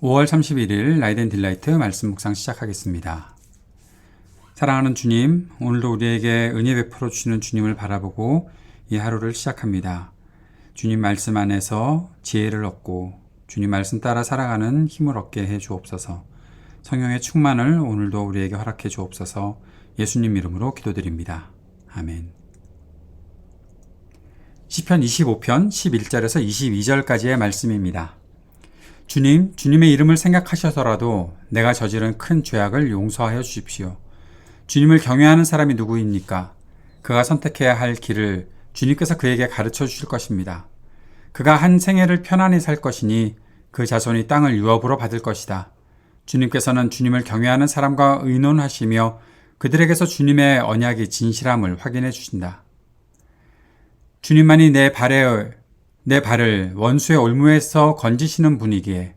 5월 31일 라이드 앤 딜라이트 말씀 묵상 시작하겠습니다. 사랑하는 주님, 오늘도 우리에게 은혜 베풀어 주시는 주님을 바라보고 이 하루를 시작합니다. 주님 말씀 안에서 지혜를 얻고 주님 말씀 따라 살아가는 힘을 얻게 해 주옵소서. 성령의 충만을 오늘도 우리에게 허락해 주옵소서. 예수님 이름으로 기도드립니다. 아멘. 시편 25편 11절에서 22절까지의 말씀입니다. 주님, 주님의 이름을 생각하셔서라도 내가 저지른 큰 죄악을 용서하여 주십시오. 주님을 경외하는 사람이 누구입니까? 그가 선택해야 할 길을 주님께서 그에게 가르쳐 주실 것입니다. 그가 한 생애를 편안히 살 것이니 그 자손이 땅을 유업으로 받을 것이다. 주님께서는 주님을 경외하는 사람과 의논하시며 그들에게서 주님의 언약이 진실함을 확인해 주신다. 주님만이 내 발을 원수의 올무에서 건지시는 분이기에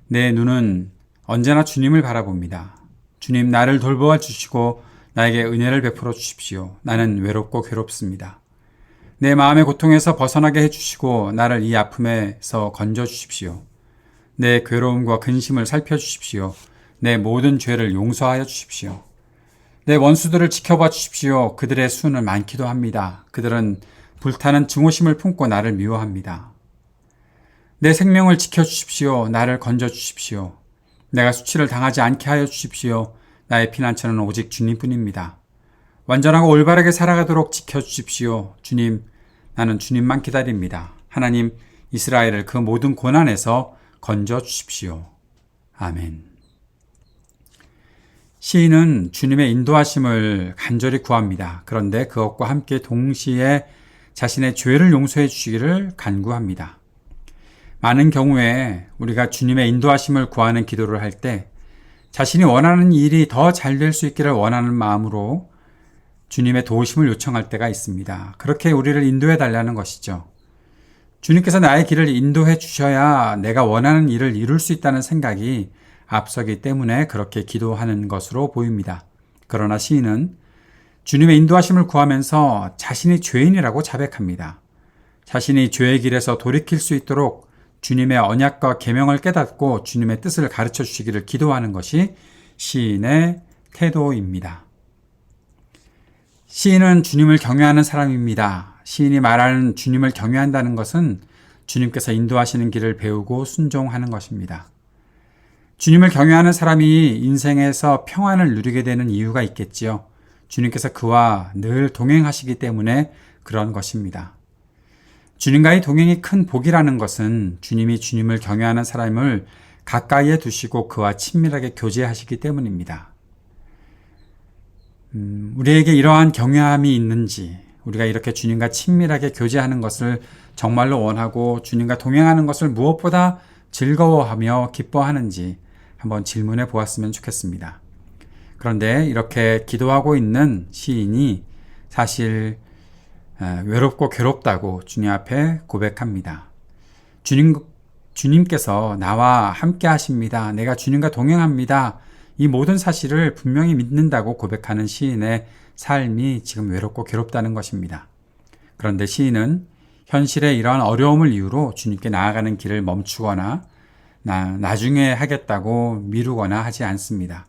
내 눈은 언제나 주님을 바라봅니다. 주님, 나를 돌보아 주시고 나에게 은혜를 베풀어 주십시오. 나는 외롭고 괴롭습니다. 내 마음의 고통에서 벗어나게 해주시고 나를 이 아픔에서 건져 주십시오. 내 괴로움과 근심을 살펴주십시오. 내 모든 죄를 용서하여 주십시오. 내 원수들을 지켜봐 주십시오. 그들의 수는 많기도 합니다. 그들은 불타는 증오심을 품고 나를 미워합니다. 내 생명을 지켜주십시오. 나를 건져주십시오. 내가 수치를 당하지 않게 하여 주십시오. 나의 피난처는 오직 주님뿐입니다. 완전하고 올바르게 살아가도록 지켜주십시오. 주님, 나는 주님만 기다립니다. 하나님, 이스라엘을 그 모든 고난에서 건져주십시오. 아멘. 시인은 주님의 인도하심을 간절히 구합니다. 그런데 그것과 함께 동시에 자신의 죄를 용서해 주시기를 간구합니다. 많은 경우에 우리가 주님의 인도하심을 구하는 기도를 할 때 자신이 원하는 일이 더 잘 될 수 있기를 원하는 마음으로 주님의 도우심을 요청할 때가 있습니다. 그렇게 우리를 인도해 달라는 것이죠. 주님께서 나의 길을 인도해 주셔야 내가 원하는 일을 이룰 수 있다는 생각이 앞서기 때문에 그렇게 기도하는 것으로 보입니다. 그러나 시인은 주님의 인도하심을 구하면서 자신이 죄인이라고 자백합니다. 자신이 죄의 길에서 돌이킬 수 있도록 주님의 언약과 계명을 깨닫고 주님의 뜻을 가르쳐 주시기를 기도하는 것이 시인의 태도입니다. 시인은 주님을 경외하는 사람입니다. 시인이 말하는 주님을 경외한다는 것은 주님께서 인도하시는 길을 배우고 순종하는 것입니다. 주님을 경외하는 사람이 인생에서 평안을 누리게 되는 이유가 있겠지요. 주님께서 그와 늘 동행하시기 때문에 그런 것입니다. 주님과의 동행이 큰 복이라는 것은 주님이 주님을 경외하는 사람을 가까이에 두시고 그와 친밀하게 교제하시기 때문입니다. 우리에게 이러한 경외함이 있는지, 우리가 이렇게 주님과 친밀하게 교제하는 것을 정말로 원하고 주님과 동행하는 것을 무엇보다 즐거워하며 기뻐하는지 한번 질문해 보았으면 좋겠습니다. 그런데 이렇게 기도하고 있는 시인이 사실 외롭고 괴롭다고 주님 앞에 고백합니다. 주님께서 나와 함께 하십니다. 내가 주님과 동행합니다. 이 모든 사실을 분명히 믿는다고 고백하는 시인의 삶이 지금 외롭고 괴롭다는 것입니다. 그런데 시인은 현실의 이러한 어려움을 이유로 주님께 나아가는 길을 멈추거나 나중에 하겠다고 미루거나 하지 않습니다.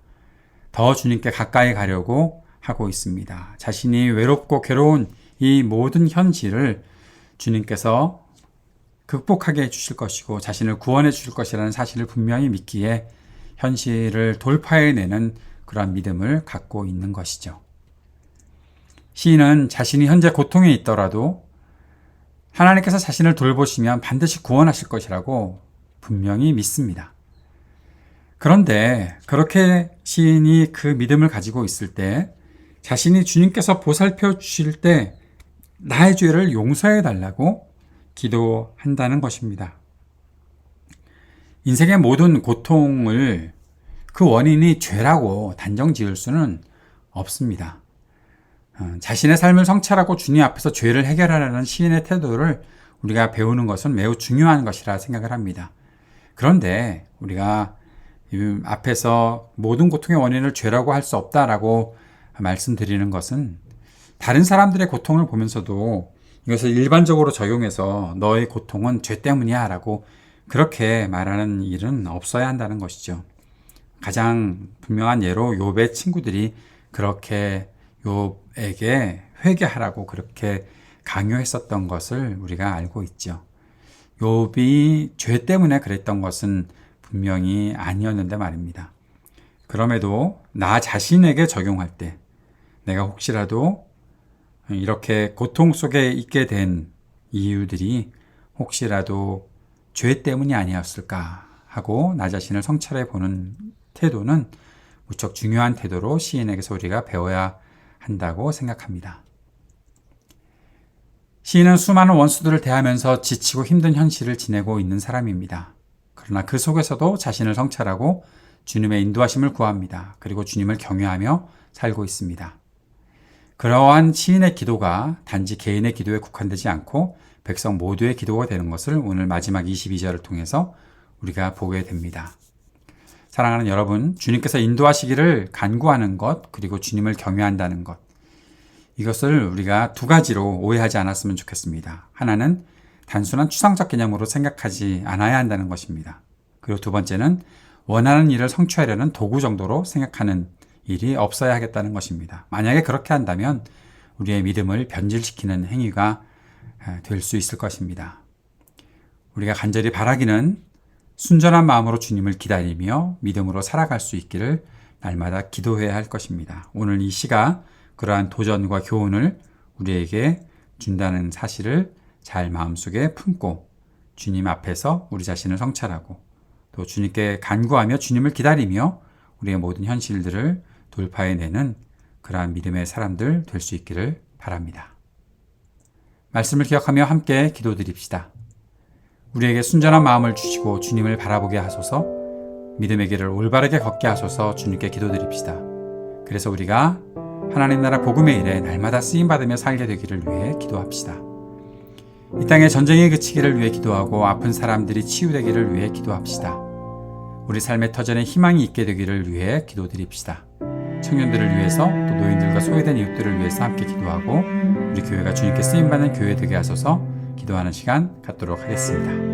더 주님께 가까이 가려고 하고 있습니다. 자신이 외롭고 괴로운 이 모든 현실을 주님께서 극복하게 해주실 것이고 자신을 구원해 주실 것이라는 사실을 분명히 믿기에 현실을 돌파해내는 그러한 믿음을 갖고 있는 것이죠. 시인은 자신이 현재 고통에 있더라도 하나님께서 자신을 돌보시면 반드시 구원하실 것이라고 분명히 믿습니다. 그런데 그렇게 시인이 그 믿음을 가지고 있을 때 자신이 주님께서 보살펴 주실 때 나의 죄를 용서해 달라고 기도한다는 것입니다. 인생의 모든 고통을 그 원인이 죄라고 단정 지을 수는 없습니다. 자신의 삶을 성찰하고 주님 앞에서 죄를 해결하라는 시인의 태도를 우리가 배우는 것은 매우 중요한 것이라 생각을 합니다. 그런데 우리가 앞에서 모든 고통의 원인을 죄라고 할 수 없다라고 말씀드리는 것은 다른 사람들의 고통을 보면서도 이것을 일반적으로 적용해서 너의 고통은 죄 때문이야 라고 그렇게 말하는 일은 없어야 한다는 것이죠. 가장 분명한 예로 욥의 친구들이 그렇게 욥에게 회개하라고 그렇게 강요했었던 것을 우리가 알고 있죠. 욥이 죄 때문에 그랬던 것은 분명히 아니었는데 말입니다. 그럼에도 나 자신에게 적용할 때 내가 혹시라도 이렇게 고통 속에 있게 된 이유들이 혹시라도 죄 때문이 아니었을까 하고 나 자신을 성찰해 보는 태도는 무척 중요한 태도로 시인에게서 우리가 배워야 한다고 생각합니다. 시인은 수많은 원수들을 대하면서 지치고 힘든 현실을 지내고 있는 사람입니다. 그러나 그 속에서도 자신을 성찰하고 주님의 인도하심을 구합니다. 그리고 주님을 경외하며 살고 있습니다. 그러한 시인의 기도가 단지 개인의 기도에 국한되지 않고 백성 모두의 기도가 되는 것을 오늘 마지막 22절을 통해서 우리가 보게 됩니다. 사랑하는 여러분, 주님께서 인도하시기를 간구하는 것, 그리고 주님을 경외한다는 것, 이것을 우리가 두 가지로 오해하지 않았으면 좋겠습니다. 하나는 단순한 추상적 개념으로 생각하지 않아야 한다는 것입니다. 그리고 두 번째는 원하는 일을 성취하려는 도구 정도로 생각하는 일이 없어야 하겠다는 것입니다. 만약에 그렇게 한다면 우리의 믿음을 변질시키는 행위가 될 수 있을 것입니다. 우리가 간절히 바라기는 순전한 마음으로 주님을 기다리며 믿음으로 살아갈 수 있기를 날마다 기도해야 할 것입니다. 오늘 이 시가 그러한 도전과 교훈을 우리에게 준다는 사실을 잘 마음속에 품고 주님 앞에서 우리 자신을 성찰하고 또 주님께 간구하며 주님을 기다리며 우리의 모든 현실들을 돌파해내는 그러한 믿음의 사람들 될 수 있기를 바랍니다. 말씀을 기억하며 함께 기도드립시다. 우리에게 순전한 마음을 주시고 주님을 바라보게 하소서, 믿음의 길을 올바르게 걷게 하소서 주님께 기도드립시다. 그래서 우리가 하나님 나라 복음의 일에 날마다 쓰임받으며 살게 되기를 위해 기도합시다. 이 땅에 전쟁이 그치기를 위해 기도하고 아픈 사람들이 치유되기를 위해 기도합시다. 우리 삶의 터전에 희망이 있게 되기를 위해 기도드립시다. 청년들을 위해서 또 노인들과 소외된 이웃들을 위해서 함께 기도하고 우리 교회가 주님께 쓰임받는 교회 되게 하소서 기도하는 시간 갖도록 하겠습니다.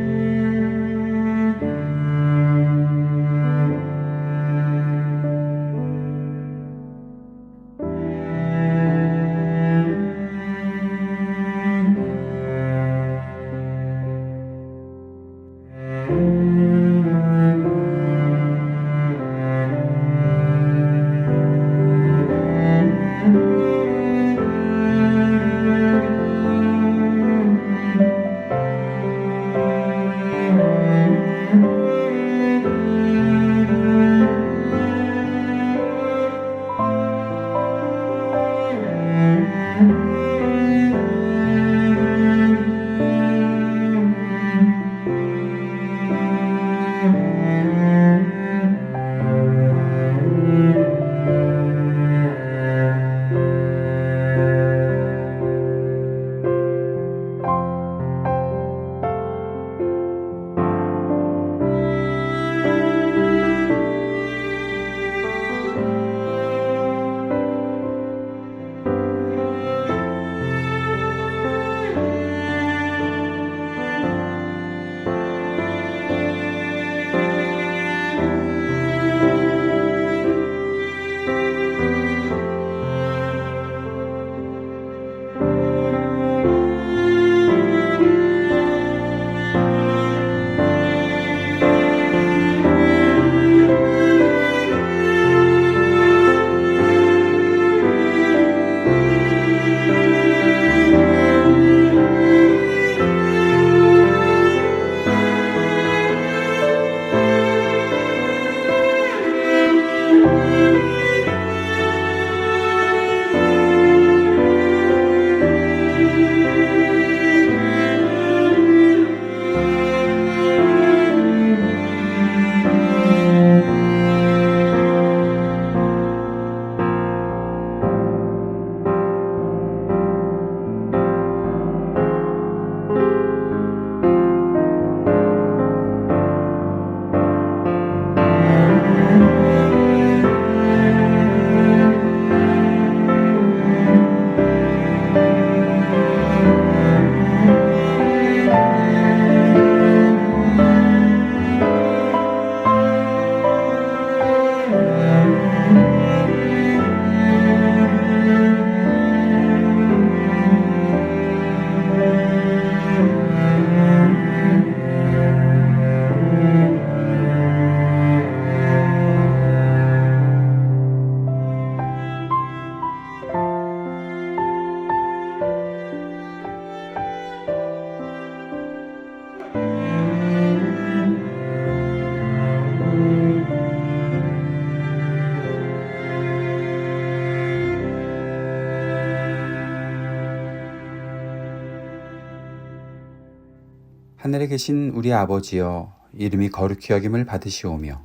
하늘에 계신 우리 아버지여, 이름이 거룩히 여김을 받으시오며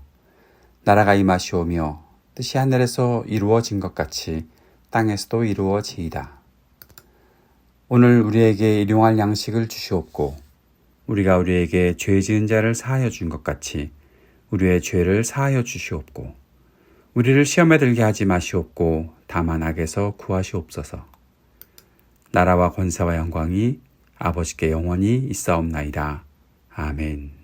나라가 임하시오며 뜻이 하늘에서 이루어진 것 같이 땅에서도 이루어지이다. 오늘 우리에게 일용할 양식을 주시옵고 우리가 우리에게 죄 지은 자를 사하여 준 것 같이 우리의 죄를 사하여 주시옵고 우리를 시험에 들게 하지 마시옵고 다만 악에서 구하시옵소서. 나라와 권세와 영광이 아버지께 영원히 있사옵나이다. 아멘.